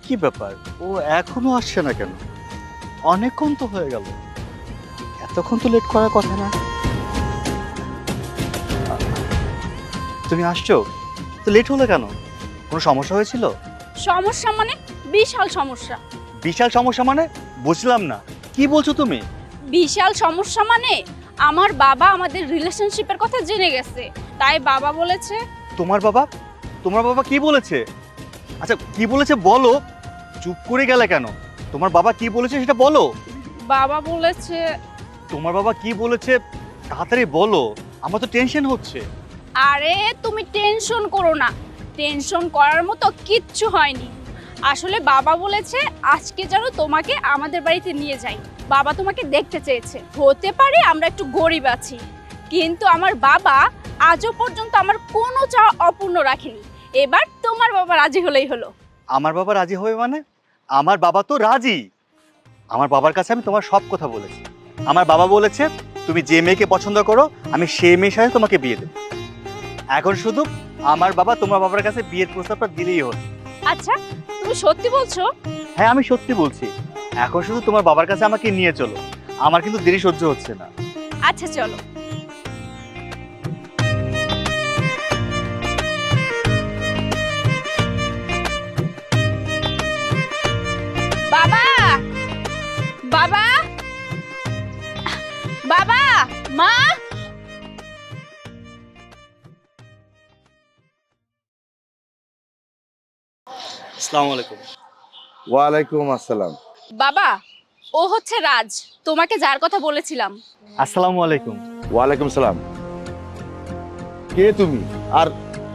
কি ব্যাপার, ও এখনো আসছে না কেন? অনেকক্ষণ তো হয়ে গেল, এতক্ষণ তো লেট করার কথা না। তুমি আসছো তো, লেট হলো কেন? কোনো সমস্যা হয়েছিল? সমস্যা মানে? বিশাল সমস্যা। বিশাল সমস্যা মানে? বুঝলাম না, কি বলছো তুমি? বিশাল সমস্যা মানে আমার বাবা আমাদের রিলেশনশিপের কথা জেনে গেছে, তাই বাবা বলেছে। তোমার বাবা? তোমার বাবা কি বলেছে? আচ্ছা কি বলেছে বলো, চুপ করে গেলে কেন? তোমার বাবা কি বলেছে সেটা বলো। বাবা বলেছে। তোমার বাবা কি বলেছে তাড়াতাড়ি বলো, আমার তো টেনশন হচ্ছে। আরে তুমি টেনশন করো না, টেনশন করার মতো কিচ্ছু হয়নি। আসলে বাবা বলেছে আজকে যেন তোমাকে আমাদের বাড়িতে নিয়ে যাই। বাবা তোমাকে দেখতে চেয়েছে। হতে পারে আমরা একটু গরিব আছি, কিন্তু আমার বাবা আজও পর্যন্ত আমার কোনো চাওয়া অপূর্ণ রাখেনি। এবার তোমার বাবা রাজি হলেই হলো। আমার বাবা রাজি হবে মানে? আমার বাবা তো রাজি। আমার বাবার কাছে আমি তোমার সব কথা বলেছি। আমার বাবা বলেছে তুমি যে মেয়েকে পছন্দ করো আমি সেই মেয়ের সাথে তোমাকে বিয়ে দেব। এখন শুধু আমার বাবা তোমার বাবার কাছে বিয়ের প্রস্তাবটা দিলেই হলো। আচ্ছা তুমি সত্যি বলছো? হ্যাঁ আমি সত্যি বলছি। এখন শুধু তোমার বাবার কাছে আমাকে নিয়ে চলো, আমার কিন্তু দেরি সহ্য হচ্ছে না। আচ্ছা চলো। বাবা, বাবা, বাবা, মা। আসসালামু আলাইকুম। ওয়ালাইকুম আসসালাম। বাবা, ও হচ্ছে রাজ, তোমাকে যার কথা বলেছিলাম। আসসালামু আলাইকুম। ওয়ালাইকুম সালাম। কে তুমি? আর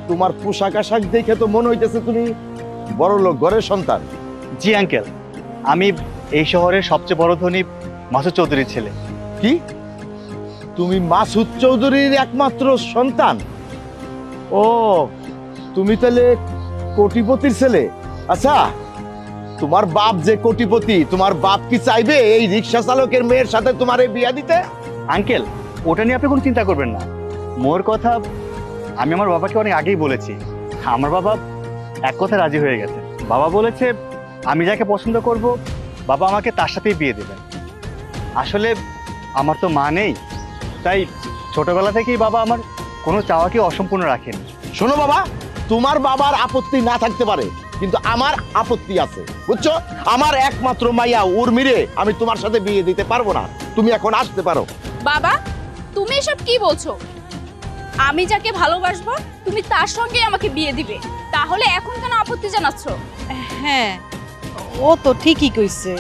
তোমার পোশাক আশাক দেখে তো মনে হইতেছে তুমি বড় লোক ঘরের সন্তান। জি আঙ্কেল, আমি এই শহরের সবচেয়ে বড় ধনী মাসুদ চৌধুরীর ছেলে। কি? তুমি মাসুদ চৌধুরীর একমাত্র সন্তান? ও, তুমি তাহলে কোটিপতির ছেলে। আচ্ছা, তোমার বাপ যে কোটিপতি, তোমার বাপ কি চাইবে এই রিক্সা চালকের মেয়ের সাথে তোমার এই বিয়া দিতে? আঙ্কেল ওটা নিয়ে আপনি কোনো চিন্তা করবেন না। মোর কথা আমি আমার বাবাকে অনেক আগেই বলেছি। আমার বাবা এক কথা রাজি হয়ে গেছে। বাবা বলেছে আমি যাকে পছন্দ করব বাবা আমাকে তার সাথেই বিয়ে দেবেন। আসলে আমার তো মা নেই, তাই ছোটবেলা থেকেই বাবা আমার কোনো চাওয়াকে অসম্পূর্ণ রাখেনি। শোনো বাবা, তোমার বাবার আপত্তি না থাকতে পারে, কিন্তু আমার আপত্তি আছে, বুঝছো? আমার একমাত্র মাইয়া উর্মিরে আমি তোমার সাথে বিয়ে দিতে পারবো না। তুমি এখন আসতে পারো। বাবা, তুমি এসব কি বলছো? আমি যাকে ভালোবাসবো তুমি তার সঙ্গে আমাকে বিয়ে দিবে, তাহলে এখন কেন আপত্তি জানাচ্ছ? হ্যাঁ, ও তো ঠিকই কইছে।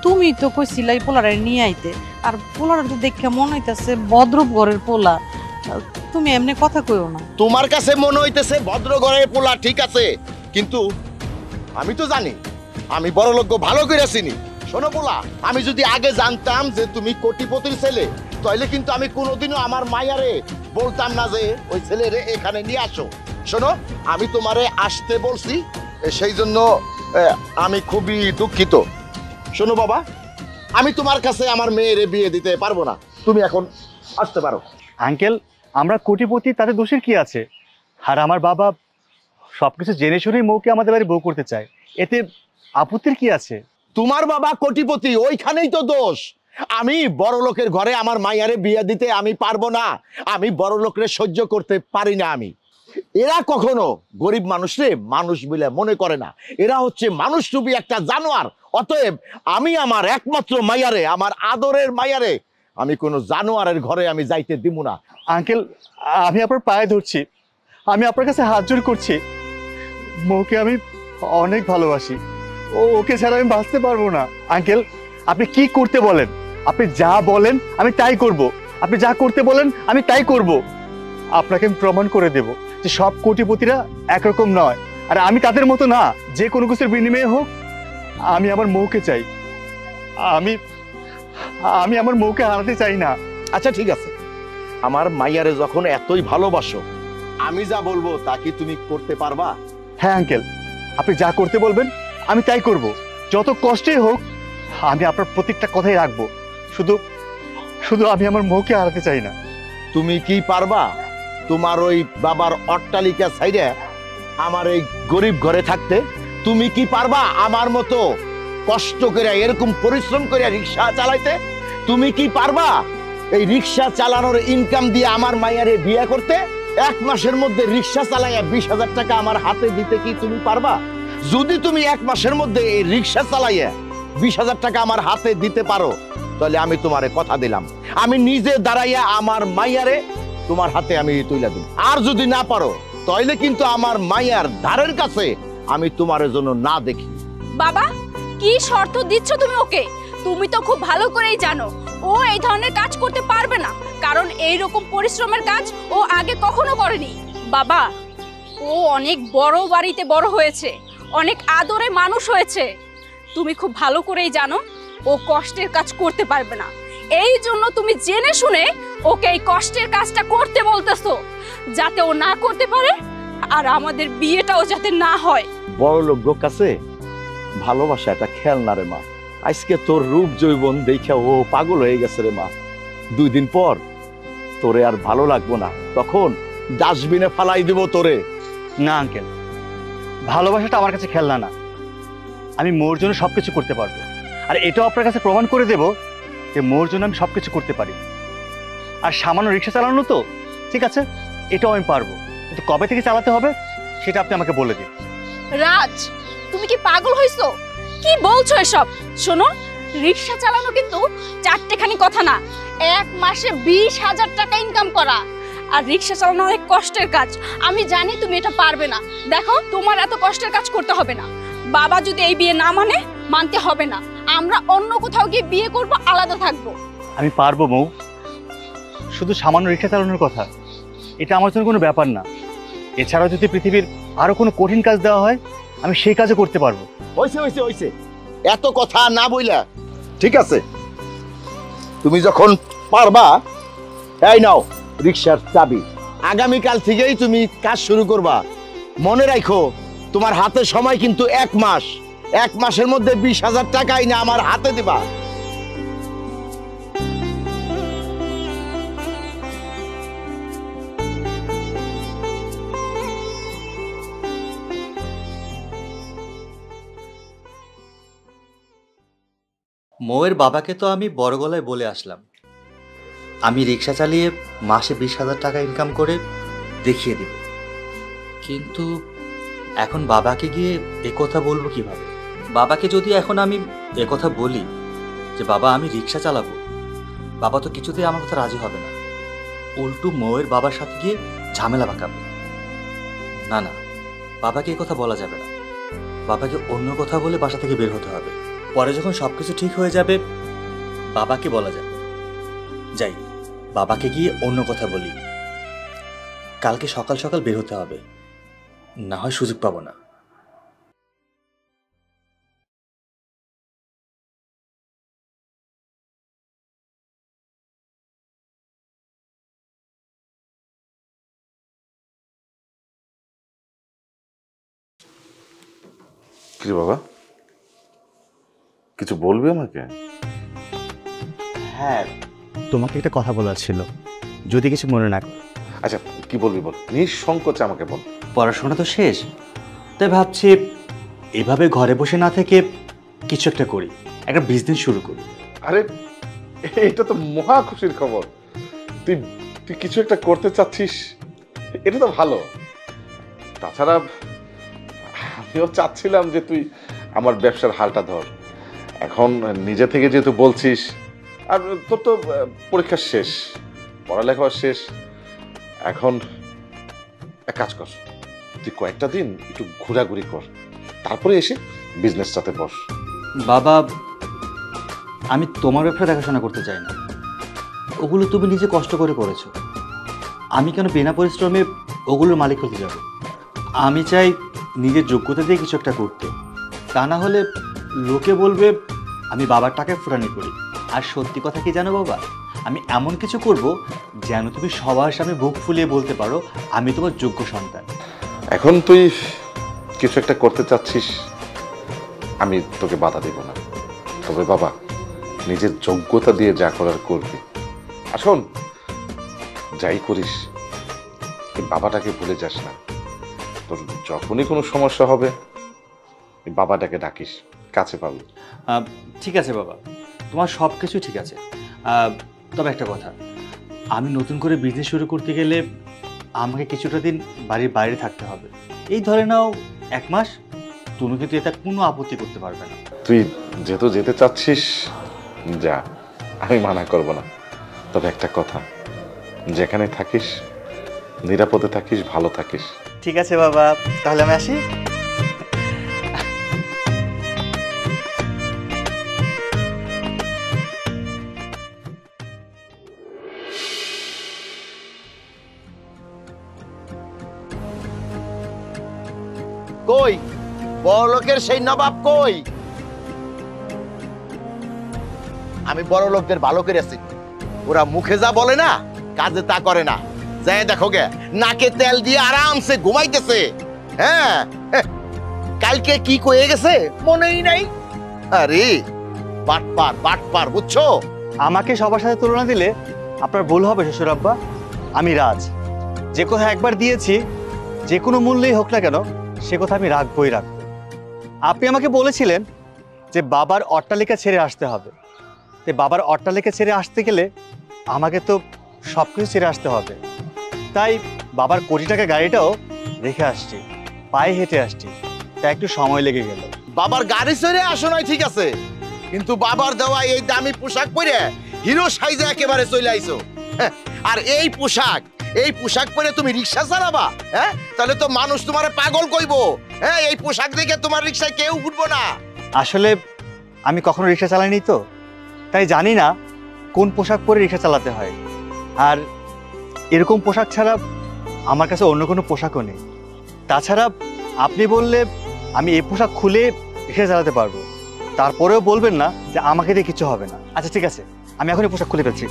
তুমি তো কইছিলা এই পোলারে নিয়ে আইতে, আর পোলারে তো দেখে মনে হইতাছে ভদ্র ঘরের পোলা। তুমি এমনি কথা কইও না। তোমার কাছে মনে হইতেছে ভদ্র ঘরের পোলা, ঠিক আছে, কিন্তু আমি তো জানি, আমি বড় লোক ভালো করে চিনি। শোনো পোলা, আমি যদি আগে জানতাম যে তুমি কোটিপতির ছেলে, তাহলে কিন্তু আমি কোনোদিনও আমার মায়ারে বলতাম না যে ওই ছেলেরে এখানে নিয়ে আসো। শোনো, আমি তোমারে আসতে বলছি, সেই জন্য আমি খুবই দুঃখিত। শোনো বাবা, আমি তোমার কাছে আমার মেয়েরে বিয়ে দিতে পারবো না, তুমি এখন আসতে পারো। আঙ্কেল আমরা কোটিপতি, তাতে দোষের কি আছে? আর আমার বাবা সবকিছু জেনে শুনেই মৌকে আমাদের বাড়ি বউ করতে চায়, এতে আপত্তির কি আছে? তোমার বাবা কোটিপতি, ওইখানেই তো দোষ। আমি বড় লোকের ঘরে আমার মাইয়ারে বিয়ে দিতে আমি পারবো না। আমি বড় লোকের সহ্য করতে পারি না। আমি এরা কখনো গরিব মানুষরে মানুষ বলে মনে করে না। এরা হচ্ছে মানুষ রূপী একটা জানোয়ার। অতএব আমি আমার একমাত্র মাইয়ারে, আমার আদরের মাইয়ারে আমি কোনো জানোয়ারের ঘরে আমি যাইতে দিব না। আঙ্কেল আমি আপনার পায়ে ধরছি, আমি আপনার কাছে হাত জোড় করছি। মৌকে আমি অনেক ভালোবাসি, ওকে ছাড়া আমি বাঁচতে পারবো না। আঙ্কেল আপনি কি করতে বলেন? আপনি যা বলেন আমি তাই করব। আপনি যা করতে বলেন আমি তাই করব। আপনাকে আমি প্রমাণ করে দেব যে সব কোটিপতিরা একরকম নয়, আর আমি তাদের মতো না। যে কোনো কিছুর বিনিময়ে হোক আমি আমার মৌকে চাই। আমি আমি আমার মৌকে হারাতে চাই না। আচ্ছা ঠিক আছে, আমার মাইয়ারে যখন এতই ভালোবাসো, আমি যা বলবো তা কি তুমি করতে পারবা? হ্যাঁ আঙ্কেল, আপনি যা করতে বলবেন আমি তাই করব। যত কষ্টই হোক আমি আপনার প্রত্যেকটা কথাই রাখবো। শুধু শুধু আমি আমার মৌকে হারাতে চাই না। তুমি কি পারবা তোমার ওই বাবার অট্টালিকা সাইডে আমার এই গরিব ঘরে থাকতে? তুমি কি পারবা আমার মতো কষ্ট করে এরকম পরিশ্রম করে রিক্সা চালাইতে? তুমি কি পারবা এই রিক্সা চালানোর ইনকাম দিয়ে আমার মাইয়ারে বিয়ে করতে? 1 মাসের মধ্যে রিক্সা চালাইয়া 20,000 টাকা আমার হাতে দিতে কি তুমি পারবা? যদি তুমি 1 মাসের মধ্যে এই রিক্সা চালাইয়া 20,000 টাকা আমার হাতে দিতে পারো, তাহলে আমি তোমারে কথা দিলাম, আমি নিজে দাঁড়াইয়া আমার মাইয়ারে তোমার হাতে আমি তুইলা দিই। আর যদি না পারো, তাহলে কিন্তু আমার মাইয়ার ধারের কাছে আমি তোমার জন্য না দেখি। বাবা, কি শর্ত দিচ্ছ তুমি ওকে? তুমি তো খুব ভালো করেই জানো ও এই ধরনের কাজ করতে পারবে না, কারণ এই রকম পরিশ্রমের কাজ ও আগে কখনো করেনি। বাবা, ও অনেক বড় বাড়িতে বড় হয়েছে, অনেক আদরে মানুষ হয়েছে। তুমি খুব ভালো করেই জানো ও কষ্টের কাজ করতে পারবে না। এই জন্য তুমি জেনে শুনে ওকে এই কষ্টের কাজটা করতে বলতেছো, যাতে ও না করতে পারে আর আমাদের বিয়েটাও যাতে না হয়। বড় লোক কাছে ভালোবাসা একটা খেলনা রে মা। আজকে তোর রূপ যৌবন দেখে ও পাগল হয়ে গেছে রে মা। 2 দিন পর তোরে আর ভালো লাগবো না, তখন ডাস্টবিনে ফালাই দিব তোরে। না আঙ্কেল, ভালোবাসাটা আমার কাছে খেলনা না। আমি মোর জন্য সবকিছু করতে পারবো, আর এটাও আপনার কাছে প্রমাণ করে দেব যে মোর জন্য আমি সবকিছু করতে পারি। আর সামান্য রিক্সা চালানো তো ঠিক আছে, এটাও আমি পারবো, কিন্তু কবে থেকে চালাতে হবে সেটা আপনি আমাকে বলে দিন। রাজ, তুমি কি পাগল হইছো? কি বলছো এসব? শোনো, রিক্সা চালানো কিন্তু চারটেখানি কথা না। 1 মাসে 20,000 টাকা ইনকাম করা। আর রিক্সা চালানো অনেক কষ্টের কাজ, আমি জানি তুমি এটা পারবে না। দেখো, তোমার এত কষ্টের কাজ করতে হবে না। বাবা যদি এই বিয়ে না মানে, মানতে হবে না। আমরা অন্য কোথাও গিয়ে বিয়ে করব, আলাদা থাকবো। আমি পারবো মৌ, শুধু সামান্য রিক্সা চালানোর কথা, এটা আমার জন্য কোনো ব্যাপার না। এছাড়াও যদি পৃথিবীর আরো কোনো কঠিন কাজ দেওয়া হয়, আমি সেই কাজও করতে পারবো। হইছে এত কথা না বইলা, ঠিক আছে? তুমি যখন পারবা, এই নাও রিক্সার চাবি। আগামীকাল থেকেই তুমি কাজ শুরু করবা। মনে রাখো, তোমার হাতে সময় কিন্তু 1 মাস। 1 মাসের মধ্যে 20,000 টাকাই না আমার হাতে দিবা। মৌয়ের বাবাকে তো আমি বড় গলায় বলে আসলাম, আমি রিক্সা চালিয়ে মাসে 20,000 টাকা ইনকাম করে দেখিয়ে দিব। কিন্তু এখন বাবাকে গিয়ে একথা বলবো কিভাবে? বাবাকে যদি এখন আমি একথা বলি যে বাবা আমি রিক্সা চালাবো, বাবা তো কিছুতেই আমার কথা রাজি হবে না, উল্টু মৌয়ের বাবার সাথে গিয়ে ঝামেলা পাকাবে। না না, বাবাকে একথা বলা যাবে না। বাবাকে অন্য কথা বলে বাসা থেকে বের হতে হবে। পরে যখন সবকিছু ঠিক হয়ে যাবে বাবাকে বলা যাবে। যাই, বাবাকে গিয়ে অন্য কথা বলি। কালকে সকাল সকাল বের হতে হবে, না হয় সুযোগ পাবো না। কি বাবা, কিছু বলবি আমাকে? হ্যাঁ, তোমাকে একটা কথা বলার ছিল, যদি কিছু মনে না করো। আচ্ছা, কি বলবি বল, নিঃসংকোচে আমাকে বল। পড়াশোনা তো শেষ, তাই ভাবছি এভাবে ঘরে বসে না থেকে কিছু একটা করি, একটা বিজনেস শুরু করি। আরে এটা তো মহা খুশির খবর। তুই তুই কিছু একটা করতে চাচ্ছিস, এটা তো ভালো। তাছাড়া আমিও চাচ্ছিলাম যে তুই আমার ব্যবসার হালটা ধর। এখন নিজে থেকে যেহেতু বলছিস, আর তোর তো পরীক্ষা শেষ, পড়ালেখা শেষ, এখন এক কাজ কর, তুই কয়েকটা দিন একটু ঘোরাঘুরি কর, তারপরে এসে বিজনেসটাতে বস। বাবা, আমি তোমার ব্যবসা দেখাশোনা করতে চাই না, ওগুলো তুমি নিজে কষ্ট করে করেছো। আমি কেন বিনা পরিশ্রমে ওগুলোর মালিক হতে যাব? আমি চাই নিজের যোগ্যতা দিয়ে কিছু একটা করতে, তা না হলে লোকে বলবে আমি বাবার টাকায় ফুটানি করি। আর সত্যি কথা কি জানো বাবা, আমি এমন কিছু করব যেন তুমি সবার সামনে বুক ফুলিয়ে বলতে পারো আমি তোমার যোগ্য সন্তান। এখন তুই কিছু একটা করতে চাচ্ছিস, আমি তোকে বাধা দেব না, তবে বাবা নিজের যোগ্যতা দিয়ে যা করার করবি। আর শোন, যাই করিস এই বাবাটাকে ভুলে যাস না। তোর যখনই কোনো সমস্যা হবে বাবাটাকে ডাকিস, কাছে পাবি। ঠিক আছে বাবা, তোমার সব কিছুই ঠিক আছে। তবে একটা কথা, আমি নতুন করে বিজনেস শুরু করতে গেলে আমাকে কিছুটা দিন বাড়ির বাইরে থাকতে হবে। এই ধরে নাও 1 মাস। তুমি কিন্তু এটা কোনো আপত্তি করতে পারবে না। তুই যেহেতু যেতে চাচ্ছিস যা, আমি মানা করব না। তবে একটা কথা, যেখানে থাকিস নিরাপদে থাকিস, ভালো থাকিস। ঠিক আছে বাবা, তাহলে আমি আসি। কই বড় লোকের সেই নবাব কই? আমি বড় লোকদের ভালো করে আছি, ওরা মুখে যা বলে না কাজে তা করে না। যাই দেখো গে, নাকে তেল দিয়ে আরামসে ঘুমাইতেছে। হ্যাঁ, কালকে কি কয়ে গেছে মনেই নাই। আরে বাটপার বাটপার, বুঝছো? আমাকে সবার সাথে তুলনা দিলে আপনার ভুল হবে শ্বশুর আব্বা। আমি রাজ, যে কথা একবার দিয়েছি যে কোনো মূল্যেই হোক না কেন সে কথা আমি রাখবই রাখবো। আপনি আমাকে বলেছিলেন যে বাবার অট্টালিকা ছেড়ে আসতে হবে, তো বাবার অট্টালিকা ছেড়ে আসতে গেলে আমাকে তো সব কিছু ছেড়ে আসতে হবে। তাই বাবার কোটি টাকা গাড়িটাও রেখে আসছি, পায়ে হেঁটে আসছি, তাই একটু সময় লেগে গেল। বাবার গাড়ি চড়ে আসো নয় ঠিক আছে, কিন্তু বাবার দেওয়া এই দামি পোশাক পরে হিরো সাইজে একেবারে চলে আইছো। হ্যাঁ, আর এই পোশাক পরে তুমি রিক্সা চালাবা? হ্যাঁ, তাহলে তো মানুষ তোমারে পাগল কইবো। হ্যাঁ, এই পোশাক দেখে তোমার রিক্সায় কেউ উঠবো না। আসলে আমি কখনো রিক্সা চালাইনি তো, তাই জানি না কোন পোশাক পরে রিক্সা চালাতে হয়। আর এরকম পোশাক ছাড়া আমার কাছে অন্য কোনো পোশাকও নেই। তাছাড়া আপনি বললে আমি এই পোশাক খুলে রিক্সা চালাতে পারবো, তারপরেও বলবেন না যে আমাকে দিয়ে কিছু হবে না। আচ্ছা ঠিক আছে, আমি এখন এই পোশাক খুলে ফেলছি।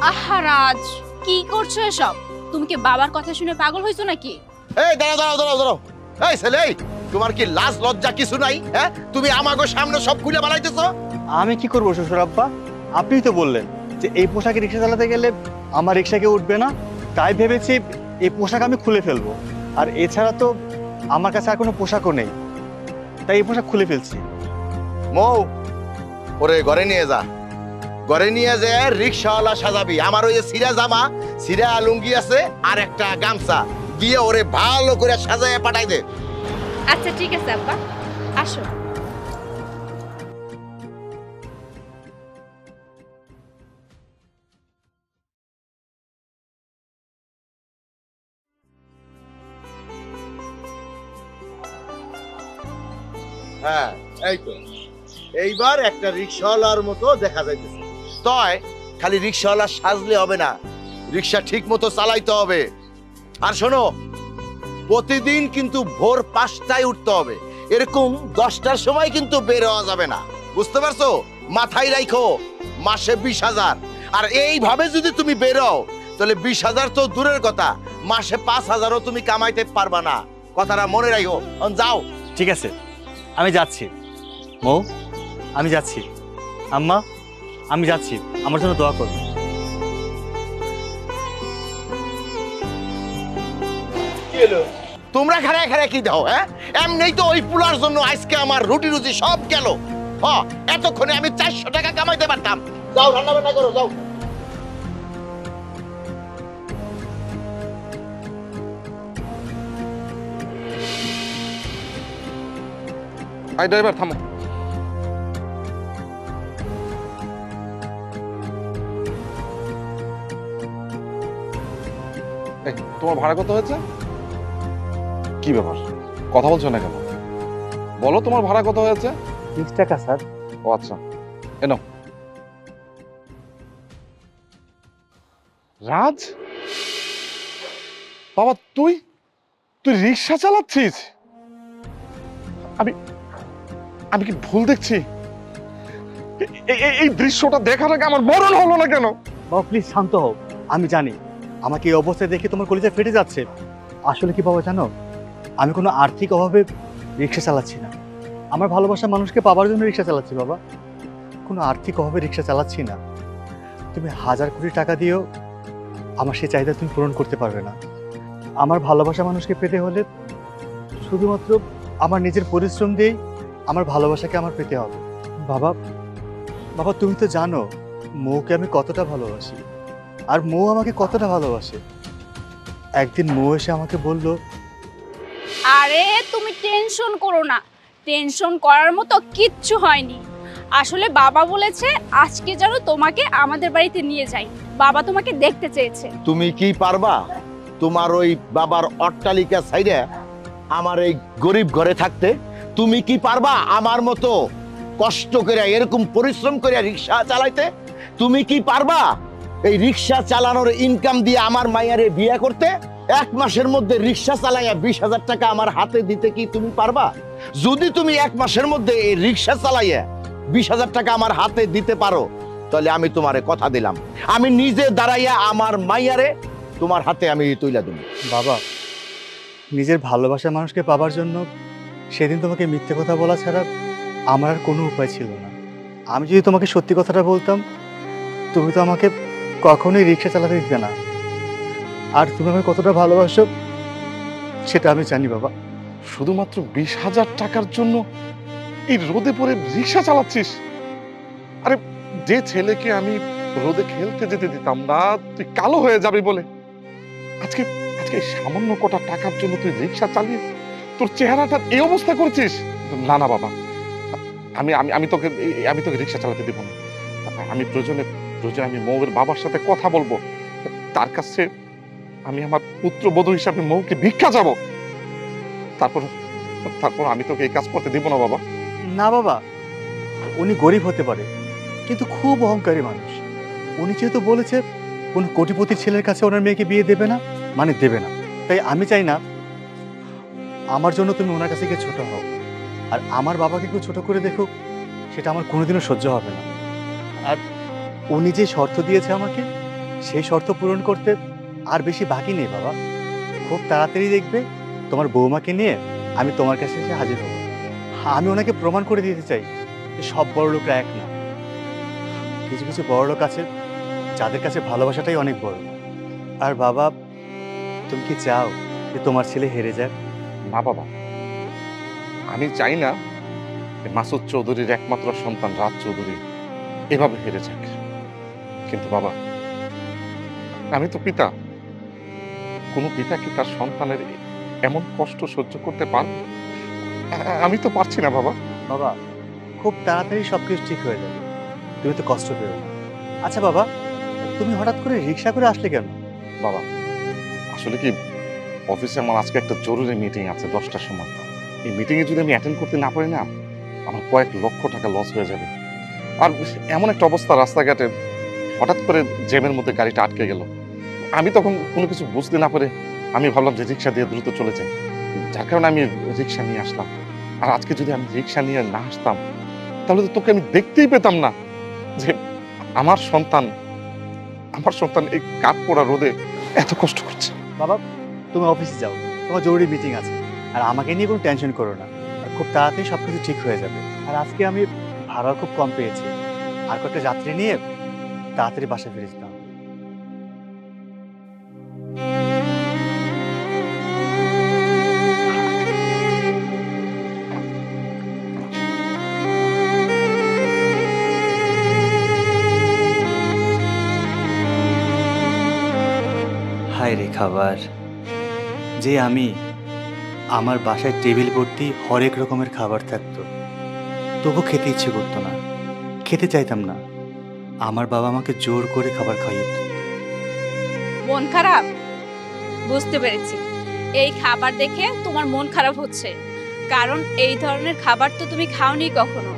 আহা রাজ, কি করছো এসব? তুমি কি বাবার কথা শুনে পাগল হইছো নাকি? এই দাঁড়াও দাঁড়াও দাঁড়াও দাঁড়াও, এই ছেলে, তোমার কি লাজ লজ্জা কিছু নাই? হ্যাঁ, তুমি আমাকে সামনে সব খুলে বানাইতেছো। আমি কি করবো শ্বশুর আব্বা? আপনিই তো বললেন যে এই পোশাকে রিক্সা চালাতে গেলে আমার রিক্সা কেউ উঠবে না, তাই ভেবেছি এই পোশাক আমি খুলে ফেলবো। আর এছাড়া তো আমার কাছে আর কোনো পোশাকও নেই, তাই এই পোশাক খুলে ফেলছি। মৌ, ওরে ঘরে নিয়ে যা, ঘরে নিয়ে যে রিক্সাওয়ালা সাজাবি। আমার ওই যে সিরা জামা, সিরা লুঙ্গি আছে আর একটা গামছা দিয়ে ওরে ভালো করে সাজায় পাঠাই দে। আচ্ছা ঠিক আছে আব্বা, আসো। হ্যাঁ, এই তো এইবার একটা রিক্সাওয়ালার মতো দেখা যাইতেছে। তয় খালি রিক্সাওয়ালা সাজলে হবে না, রিক্সা ঠিক মতো চালাইতে হবে। আর শোনো, প্রতিদিন কিন্তু ভোর 5টায় উঠতে হবে। এরকম 10টার সময় কিন্তু বের হওয়া যাবে না, বুঝতে পারছো? মাথায় রাখো, মাসে 20,000। আর এইভাবে যদি তুমি বেরো তাহলে 20,000 তো দূরের কথা, মাসে 5,000ও তুমি কামাইতে পারবা না। কথাটা মনে রাখো। যাও। ঠিক আছে, আমি যাচ্ছি। মৌ, আমি যাচ্ছি। আম্মা, আমি যাচ্ছি, আমার জন্য দোয়া করবে। তোমরা খারায় খারায় কি দাও? হ্যাঁ, এমনি তো ওই পুলার জন্য আজকে আমার রুটি রুজি সব গেল। হ্যাঁ, এতক্ষণে আমি 400 টাকা কামাইতে পারতাম। যাও রান্না বান্না করো, যাও। আই ড্রাইভার থামো। এই, তোমার ভাড়া কত হয়েছে? কি ব্যাপার, কথা বলছো না কেন? বলো তোমার ভাড়া কত হয়েছে? 30 টাকা স্যার। ও আচ্ছা, এনো। রাজ, বাবা তুই তুই রিক্সা চালাচ্ছিস? আমি কি ভুল দেখছি? এই দৃশ্যটা দেখার আগে আমার মরণ হলো না কেন? বাবা প্লিজ শান্ত হও। আমি জানি আমাকে এই অবস্থায় দেখে তোমার কলিজা ফেটে যাচ্ছে। আসলে কি বাবা জানো, আমি কোনো আর্থিক অভাবে রিক্সা চালাচ্ছি না। আমার ভালোবাসার মানুষকে পাওয়ার জন্য রিক্সা চালাচ্ছি বাবা, কোনো আর্থিক অভাবে রিক্সা চালাচ্ছি না। তুমি 1000 কোটি টাকা দিয়েও আমার সেই চাহিদা তুমি পূরণ করতে পারবে না। আমার ভালোবাসা মানুষকে পেতে হলে শুধুমাত্র আমার নিজের পরিশ্রম দিয়েই আমার ভালোবাসাকে আমার পেতে হবে। বাবা, বাবা তুমি তো জানো মৌকে আমি কতটা ভালোবাসি, আর মৌ আমাকে কতটা ভালোবাসে। একদিন মৌ এসে আমাকে বলল, আরে তুমি টেনশন করো না, টেনশন করার মতো কিচ্ছু হয়নি। আসলে বাবা বলেছে আজকে যেন তোমাকে আমাদের বাড়িতে নিয়ে যাই, বাবা তোমাকে দেখতে চেয়েছে। তুমি কি পারবা তোমার ওই বাবার অট্টালিকা সাইডে আমার এই গরিব ঘরে থাকতে? তুমি কি পারবা আমার মতো কষ্ট করে এরকম পরিশ্রম করে রিক্সা চালাইতে? তুমি কি পারবা এই রিক্সা চালানোর ইনকাম দিয়ে আমার মাইয়ারে বিয়ে করতে? 1 মাসের মধ্যে রিক্সা চালাইয়া 20,000 টাকা আমার হাতে দিতে কি তুমি পারবা? যদি তুমি 1 মাসের মধ্যে এই রিক্সা চালাইয়া 20,000 টাকা আমার হাতে দিতে পারো, তাহলে আমি তোমারে কথা দিলাম, আমি নিজে দাঁড়াইয়া আমার মাইয়ারে তোমার হাতে আমি তুইলা দেব। বাবা নিজের ভালোবাসার মানুষকে পাবার জন্য সেদিন তোমাকে মিথ্যে কথা বলা ছাড়া আমার আর কোনো উপায় ছিল না। আমি যদি তোমাকে সত্যি কথাটা বলতাম, তুমি তো আমাকে কখনোই রিক্সা চালাতে দিতে না। আর তুমি আমাকে কতটা ভালোবাসো সেটা আমি জানি বাবা। শুধুমাত্র 20,000 টাকার জন্য এই রোদে পড়ে রিক্সা চালাচ্ছিস? আরে যে ছেলেকে আমি রোদে খেলতে যেতে দিতাম না তুই কালো হয়ে যাবে বলে, আজকে আজকে এই সামান্য কটা টাকার জন্য তুই রিক্সা চালিয়ে তোর চেহারাটা এই অবস্থা করছিস? না না বাবা, আমি আমি আমি তোকে আমি তোকে রিক্সা চালাতে দেব না। আমি প্রয়োজনে আমি মৌয়ের বাবার সাথে কথা বলবো, তার কাছে আমি আমার পুত্রবধূ হিসাবে মৌকে ভিক্ষা যাব, তারপর আমি তোকে এই কাজ করতে দিব না বাবা। না বাবা, উনি গরিব হতে পারে কিন্তু খুব অহংকারী মানুষ। উনি যেহেতু বলেছে কোনো কোটিপতির ছেলের কাছে ওনার মেয়েকে বিয়ে দেবে না, মানে দেবে না, তাই আমি চাই না আমার জন্য তুমি ওনার কাছে গিয়ে ছোট হও। আর আমার বাবাকে কেউ ছোট করে দেখুক, সেটা আমার কোনোদিনও সহ্য হবে না। আর উনি যে শর্ত দিয়েছে আমাকে, সেই শর্ত পূরণ করতে আর বেশি বাকি নেই বাবা। খুব তাড়াতাড়ি দেখবে তোমার বৌমাকে নিয়ে আমি তোমার কাছে এসে হাজির হব। আমি ওনাকে প্রমাণ করে দিতে চাই যে সব বড় লোকরা এক না। কিছু কিছু বড় লোক আছে যাদের কাছে ভালোবাসাটাই অনেক বড়। আর বাবা, তুমি কি চাও যে তোমার ছেলে হেরে যাক? না বাবা, আমি চাই না মাসুদ চৌধুরীর একমাত্র সন্তান রাজ চৌধুরী এভাবে হেরে যাক। কিন্তু বাবা, আমি তো পিতা, কোনো পিতা কি তার সন্তানের এমন কষ্ট সহ্য করতে পারবে? আমি তো পারছি না বাবা। বাবা, খুব তাড়াতাড়ি সবকিছু ঠিক হয়ে যাবে, তুমি তো কষ্ট পেও না। আচ্ছা বাবা, তুমি হঠাৎ করে রিক্সা করে আসলে কেন? বাবা, আসলে কি অফিসে আমার আজকে একটা জরুরি মিটিং আছে 10টার সময়। এই মিটিংয়ে যদি আমি অ্যাটেন্ড করতে না পারি না, আমার কয়েক লক্ষ টাকা লস হয়ে যাবে। আর এমন একটা অবস্থা রাস্তাঘাটে, হঠাৎ করে জ্যামের মধ্যে গাড়িটা আটকে গেল। আমি তখন কোনো কিছু বুঝতে না পারে আমি ভাবলাম যে রিক্সা দিয়ে দ্রুত চলে যাই, যার কারণে আমি রিক্সা নিয়ে আসলাম। আর আজকে যদি আমি রিক্সা নিয়ে না আসতাম, তাহলে তো তোকে আমি দেখতেই পেতাম না যে আমার সন্তান এই কাঠ পোড়া রোদে এত কষ্ট করছে। বাবা, তুমি অফিসে যাও, তোমার জরুরি মিটিং আছে। আর আমাকে নিয়ে কোনো টেনশন করো না, আর খুব তাড়াতাড়ি সবকিছু ঠিক হয়ে যাবে। আর আজকে আমি ভাড়া খুব কম পেয়েছি, আর কয়েকটা যাত্রী নিয়ে তাড়াতাড়ি বাসায় ফিরে যেতাম। হায় রে খাবার, যে আমি আমার বাসায় টেবিল ভর্তি হরেক রকমের খাবার থাকতো, তবু খেতে ইচ্ছে করতো না, খেতে চাইতাম না। আমার বাবা আমাকে জোর করে খাবার খাইয়ে দিত। মন খারাপ? বুঝতে পেরেছি, এই খাবার দেখে তোমার মন খারাপ হচ্ছে, কারণ এই ধরনের খাবার তো তুমি খাওনি কখনো।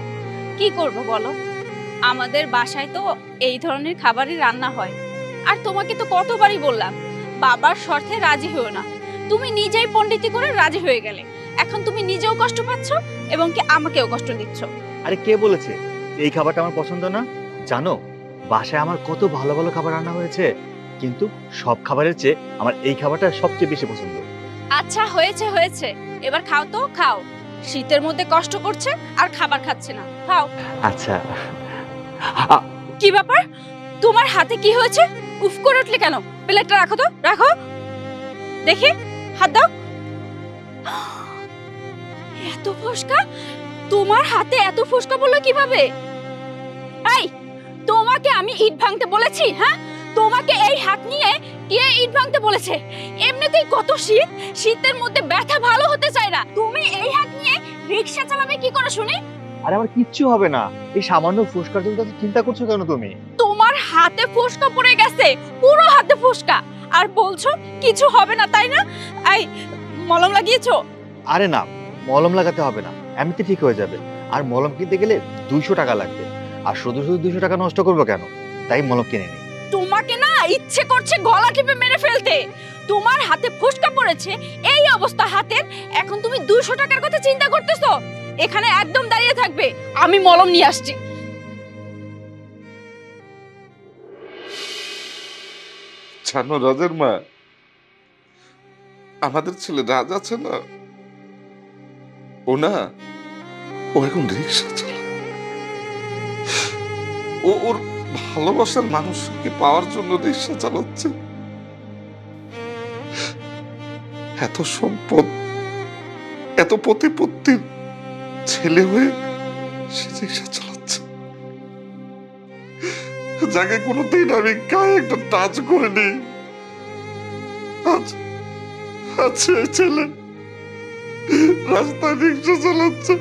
কি করব বলো, আমাদের বাসায় তো এই ধরনের খাবারই রান্না হয়। আর তোমাকে তো কতবারই বললাম বাবার শর্তে রাজি হও না, তুমি নিজেই পণ্ডিতি করে রাজি হয়ে গেলে। এখন তুমি নিজেও কষ্ট পাচ্ছ এবং কি আমাকেও কষ্ট দিচ্ছ। আরে কে বলেছে এই খাবারটা আমার পছন্দ না? জানো, বাসায় আমার কত ভালো ভালো খাবার রান্না হয়েছে, কিন্তু সব খাবারের চেয়ে আমার এই খাবারটা সবচেয়ে বেশি পছন্দ। আচ্ছা হয়েছে হয়েছে, এবার খাও তো খাও। শীতের মধ্যে কষ্ট করছে আর খাবার খাচ্ছে না, খাও। আচ্ছা। কি ব্যাপার, তোমার হাতে কি হয়েছে? উফ করে উঠলে কেন? প্লেটটা রাখো তো, রাখো দেখি, হাত দাও। ফোসকা? তোমার হাতে এত ফোসকা পড়লো কিভাবে? এই, তোমাকে আমি ইট ভাঙতে বলেছি? হ্যাঁ, তোমাকে এই হাত নিয়ে কে ইট ভাঙতে বলেছে? এমনিতেই কত শীত, শীতের মধ্যে ব্যথা ভালো হতে চায় না, তুমি এই হাত নিয়ে রিকশা চালাবে কি করে শুনি? আরে আমার কিচ্ছু হবে না, এই সামান্য ফুসকার জন্য তো চিন্তা করছো কেন তুমি? তোমার হাতে ফোসকা পড়ে গেছে, পুরো হাতে ফোসকা, আর বলছো কিছু হবে না, তাই না? এই, মলম লাগিয়েছো? আরে না, মলম লাগাতে হবে না, এমনিতে ঠিক হয়ে যাবে। আর মলম কিনতে গেলে 200 টাকা লাগবে, আর শুধু শুধু 200 টাকা নষ্ট করবো কেন, তাই মলম কিনে নিই। তোমাকে না ইচ্ছে করছে গলা টিপে মেরে ফেলতে। তোমার হাতে ফোসকা পড়েছে, এই অবস্থা হাতের, এখন তুমি 200 টাকার কথা চিন্তা করতেছো? এখানে একদম দাঁড়িয়ে থাকবে, আমি মলম নিয়ে আসছি। জানো রাজের মা, আমাদের ছেলে রাজ আছে না, ও না, ও এখন রিক্সা চালায়। ও ওর ভালোবাসার মানুষকে পাওয়ার জন্য রিক্সা চালাচ্ছে। এত সম্পদ, এত প্রতিপত্তির ছেলে হয়ে সে রিক্সা চালাচ্ছে, যাকে কোনোদিন আমি গায়ে একটা টাচ করে নি। আজ এই ছেলে রাস্তায় রিক্সা চালাচ্ছে।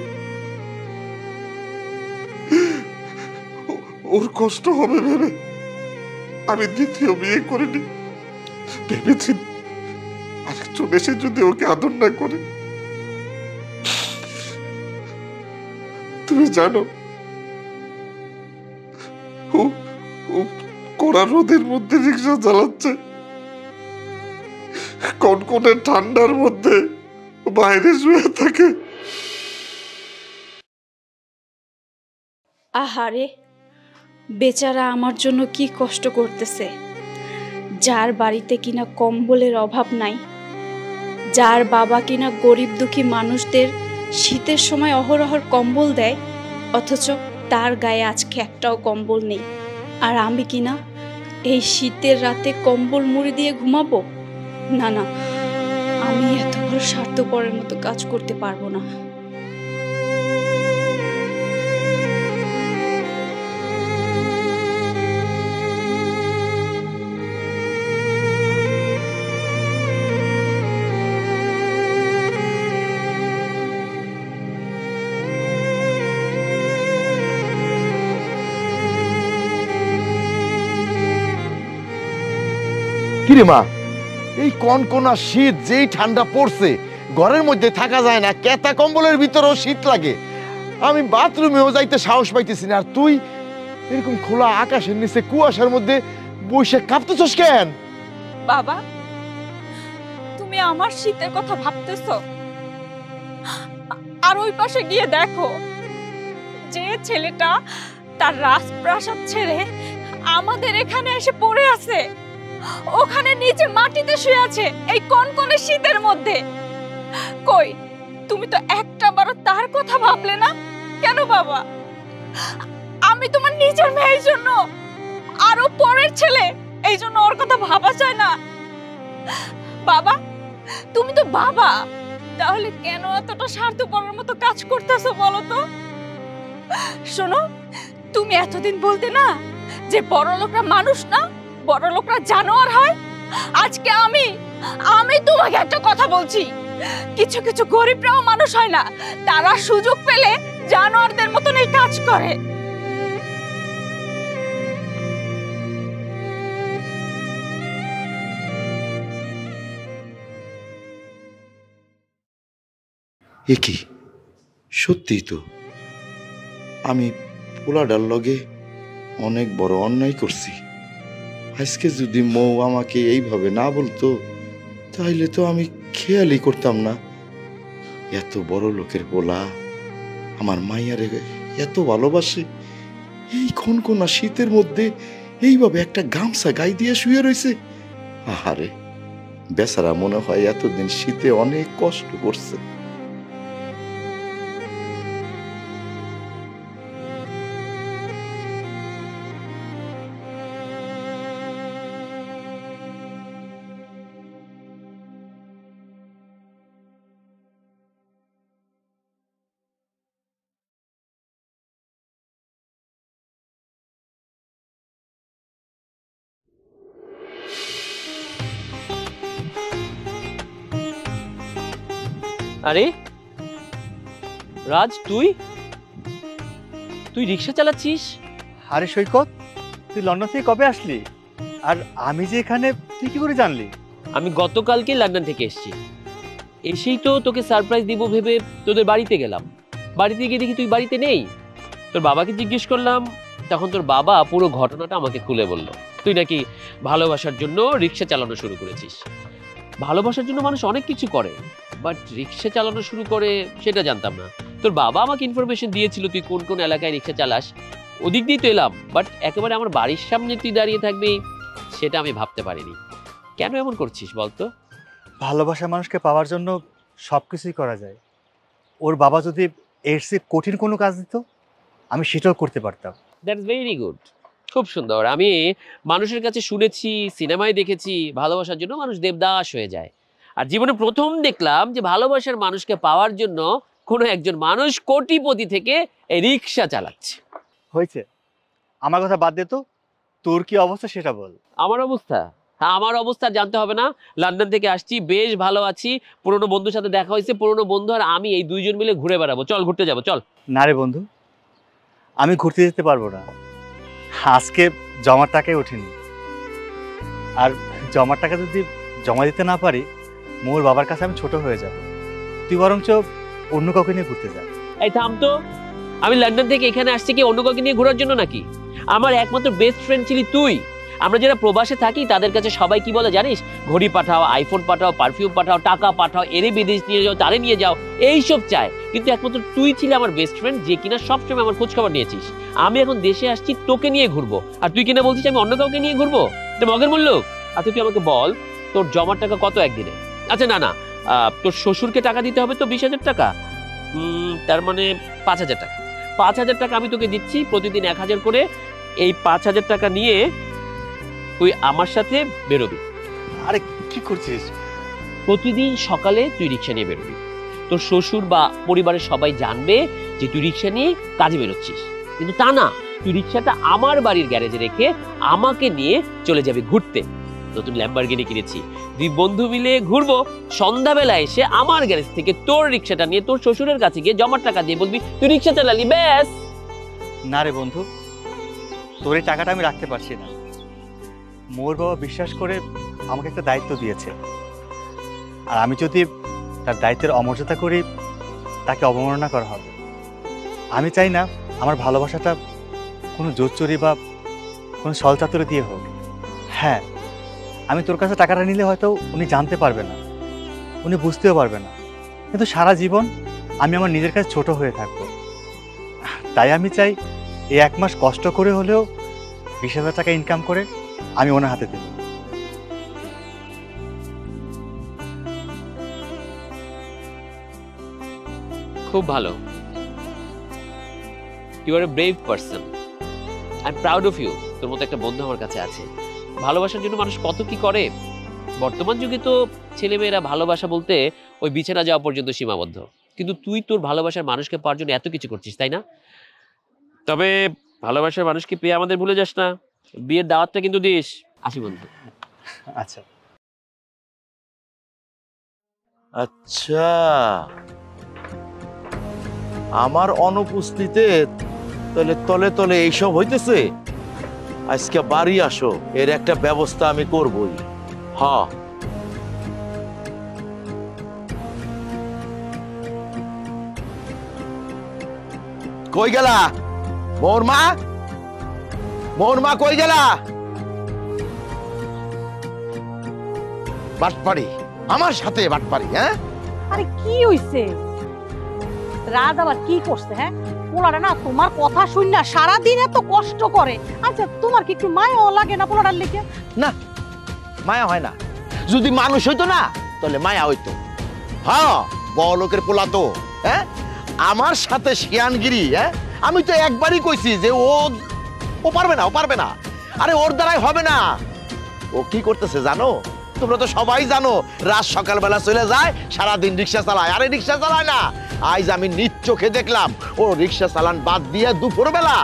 ওর কষ্ট হবে ভেবে আমি দ্বিতীয় বিয়ে করিনি। ভেবেছি আরেকজন এসে যদি ওকে আদর না করে। তুমি জানো ও ও কড়া রোদের মধ্যে রিক্সা চালাচ্ছে, কনকনে ঠান্ডার মধ্যে বাইরে শুয়ে থাকে। আহারে, বেচারা আমার জন্য কি কষ্ট করতেছে। যার বাড়িতে কিনা কম্বলের অভাব নাই, যার বাবা কিনা গরিব দুঃখী মানুষদের শীতের সময় অহরহর কম্বল দেয়, অথচ তার গায়ে আজকে একটাও কম্বল নেই। আর আমি কিনা এই শীতের রাতে কম্বল মুড়ি দিয়ে ঘুমাবো? না না, আমি এত বড় স্বার্থপরের মতো কাজ করতে পারবো না। কিরে মা, এই কনকনা শীত যেই ঠান্ডা পড়ছে, ঘরের মধ্যে থাকা যায় না, কেতা কম্বলের ভিতরেও শীত লাগে। আমি বাথরুমেও যাইতে সাহস পাইতেছি না, আর তুই এরকম খোলা আকাশের নিচে কুয়াশার মধ্যে বসে কাঁপতেছস কেন? বাবা, তুমি আমার শীতের কথা ভাবতেছো? আর ওই পাশে গিয়ে দেখো, যে ছেলেটা তার রাজপ্রাসাদ ছেড়ে আমাদের এখানে এসে পড়ে আছে, ওখানে নিচে মাটিতে শুয়ে আছে এই কনকনে শীতের মধ্যে। কই, তুমি তো একটা বারও তার কথা ভাবলে না কেন বাবা? আমি তোমার নিজের মেয়ের জন্য, আরো পরের ছেলে, এই জন্য ওর কথা ভাবা যায় না? বাবা, তুমি তো বাবা, তাহলে কেন এতটা স্বার্থপরের মতো কাজ করতেছো বলো তো? শোনো, তুমি এতদিন বলতে না যে বড় লোকরা মানুষ না, বড় লোকরা জানোয়ার হয়। আজকে আমি তোমাকে একটা কথা বলছি, কিছু কিছু গরিবরাও মানুষ হয় না, তারা সুযোগ পেলে জানোয়ারদের মতন এই কাজ করে। এ কি সত্যিই তো আমি পোলাডার লগে অনেক বড় অন্যায় করছি। আজকে যদি মৌ আমাকে এইভাবে না বলতো, তাইলে তো আমি খেয়ালই করতাম না। এত বড় লোকের পোলা আমার মাইয়ারে এত ভালোবাসে, এই কনকনা শীতের মধ্যে এইভাবে একটা গামছা গায়ে দিয়ে শুয়ে রয়েছে। আহারে, বেচারা মনে হয় এতদিন শীতে অনেক কষ্ট করছে। আরে রাজ, তুই তুই রিক্সা চালাচ্ছিস? আরে সৈকত, তুই লন্ডন থেকে কবে আসলি? আর আমি যে এখানে, তুই কি করে জানলি? আমি গতকালকে লন্ডন থেকে এসেছি। এসেই তো তোকে সারপ্রাইজ দিব ভেবে তোদের বাড়িতে গেলাম। বাড়িতে গিয়ে দেখি তুই বাড়িতে নেই। তোর বাবাকে জিজ্ঞেস করলাম, তখন তোর বাবা পুরো ঘটনাটা আমাকে খুলে বলল। তুই নাকি ভালোবাসার জন্য রিক্সা চালানো শুরু করেছিস। ভালোবাসার জন্য মানুষ অনেক কিছু করে, বাট রিক্সা চালানো শুরু করে সেটা জানতাম না। তোর বাবা আমাকে ইনফরমেশন দিয়েছিল তুই কোন কোন এলাকায় রিক্সা চালাস, ওদিক দিয়ে তো এলাম, বাট একেবারে আমার বাড়ির সামনে তুই দাঁড়িয়ে থাকবি সেটা আমি ভাবতে পারিনি। কেন এমন করছিস বলতো? ভালোবাসা মানুষকে পাওয়ার জন্য সব কিছুই করা যায়। ওর বাবা যদি এর চেয়ে কঠিন কোনো কাজ দিত, আমি সেটাও করতে পারতাম। দ্যাটস ভেরি গুড, খুব সুন্দর। আমি মানুষের কাছে শুনেছি, সিনেমায় দেখেছি, ভালোবাসার জন্য মানুষ দেবদাস হয়ে যায়। আর জীবনে প্রথম দেখলাম যে ভালোবাসার মানুষকে পাওয়ার জন্য কোনো একজন মানুষ কোটিপতি থেকে এই রিক্সা চালাচ্ছে। হয়েছে, আমার কথা বাদ দে তো, তোর কি অবস্থা সেটা বল। আমার অবস্থা? হ্যাঁ, আমার অবস্থা জানতে হবে না। লন্ডন থেকে আসছি, বেশ ভালো আছি। পুরনো বন্ধুর সাথে দেখা হয়েছে, পুরনো বন্ধু আর আমি এই দুইজন মিলে ঘুরে বেড়াবো। চল, ঘুরতে যাবো, চল। না রে বন্ধু, আমি ঘুরতে যেতে পারবো না। আজকে জমার টাকাই ওঠেনি, আর জমার টাকা যদি জমা দিতে না পারি, মোর বাবার কাছে আমি ছোট হয়ে যাব। তুই বরঞ্চ অন্য কাউকে নিয়ে ঘুরতে যা। এই থাম তো, আমি লন্ডন থেকে এখানে আসছি কি অন্য কাউকে নিয়ে ঘোরার জন্য নাকি? আমার একমাত্র বেস্ট ফ্রেন্ড ছিলি তুই। আমরা যারা প্রবাসে থাকি তাদের কাছে সবাই কি বলে জানিস? ঘড়ি পাঠাও, আইফোন পাঠাও, পারফিউম পাঠাও, টাকা পাঠাও, এরে বিদেশ নিয়ে যাও, তারে নিয়ে যাও, এইসব চায়। কিন্তু একমাত্র তুই ছিলি আমার বেস্ট ফ্রেন্ড, যে কিনা সবসময় আমার খোঁজ খবর নিয়েছিস। আমি এখন দেশে আসছি তোকে নিয়ে ঘুরবো, আর তুই কিনা বলছিস আমি অন্য কাউকে নিয়ে ঘুরবো? এটা মগের মূল্য। আচ্ছা তুই আমাকে বল, তোর জমার টাকা কত একদিনে? আচ্ছা না না, তোর শ্বশুরকে টাকা দিতে হবে তো 20,000 টাকা। তার মানে 5,000 টাকা। 5,000 টাকা আমি তোকে দিচ্ছি, প্রতিদিন 1,000 করে। এই 5,000 টাকা নিয়ে তুই আমার সাথে বেরোবি। আরে কি করছিস? প্রতিদিন সকালে তুই রিক্সা নিয়ে বেরোবি। তোর শ্বশুর বা পরিবারের সবাই জানবে যে তুই রিক্সা নিয়ে কাজে বেরোচ্ছিস, কিন্তু তা না, তুই রিক্সাটা আমার বাড়ির গ্যারেজে রেখে আমাকে নিয়ে চলে যাবি ঘুরতে। নতুন ল্যাম্বরগিনি কিনেছি, দুই বন্ধু মিলে ঘুরবো। সন্ধ্যাবেলা এসে আমার গ্যারেজ থেকে তোর রিক্সাটা নিয়ে তোর শ্বশুরের কাছে গিয়ে জমার টাকা দিয়ে বলবি তুই রিক্সা চালালি, ব্যাস। না রে বন্ধু, তোর এই টাকাটা আমি রাখতে পারছি না। মোর বাবা বিশ্বাস করে আমাকে একটা দায়িত্ব দিয়েছে, আর আমি যদি তার দায়িত্বের অমর্যাদা করি, তাকে অবমাননা করা হবে। আমি চাই না আমার ভালোবাসাটা কোনো জোচ্চুরি বা কোনো ছলচাতুরি দিয়ে হোক। হ্যাঁ, আমি তোর কাছে টাকাটা নিলে হয়তো উনি জানতে পারবে না, উনি বুঝতেও পারবে না, কিন্তু সারা জীবন আমি আমার নিজের কাছে ছোট হয়ে থাকবো। তাই আমি চাই এই 1 মাস কষ্ট করে হলেও 20,000 টাকা ইনকাম করে আমি ওনার হাতে দেব। খুব ভালো, you are a brave person, I am proud of you. তোর মতো একটা বন্ধু আমার কাছে আছে। ভালোবাসার জন্য মানুষ কত কি করে। বর্তমান যুগে তো ছেলেমেয়েরা ভালোবাসা বলতে ওই বিছানা যাওয়া পর্যন্ত সীমাবদ্ধ, কিন্তু তুই তোর ভালোবাসার মানুষকে পাওয়ার জন্য এত কিছু করছিস, তাই না? তবে ভালোবাসার মানুষকে পেয়ে আমাদের ভুলে যাস না, বিয়ের দাওয়াতটা কিন্তু দিস। আসি বন্ধু। আচ্ছা আচ্ছা, আমার অনুপস্থিতিতে তাহলে তলে তলে এইসব হইতেছে। আজকে বাড়ি আসো, এর একটা ব্যবস্থা আমি করবই। হ্যাঁ, কই গেলা মোর মা? মোর মা কই গেলা? বাটপাড়ি, আমার সাথে বাটপাড়ি। হ্যাঁ, আরে কি হইছে? রাজ আবার কি করছে? হ্যাঁ, পোলাটা না তোমার কথা শুন না সারাদিন এত কষ্ট করে। আচ্ছা তোমার কি একটু মায়াও লাগে না পোলাটার লেগে? না, মায়া হয় না। যদি মানুষ হইতো না তাহলে মায়া হইতো। হ্যাঁ, বড় লোকের পোলা তো। হ্যাঁ, আমার সাথে শিয়ানগিরি। হ্যাঁ, আমি তো একবারই কইছি যে ও পারবে না, ও পারবে না। আরে ওর দ্বারাই হবে না। ও কি করতেছে জানো? তোমরা তো সবাই জানো, রাত সকালবেলা চলে যায়, সারাদিন রিক্সা চালায়। আরে রিক্সা চালায় না, আজ আমি নিজ চোখে দেখলাম ও রিক্সা চালান বাদ দিয়ে দুপুরবেলা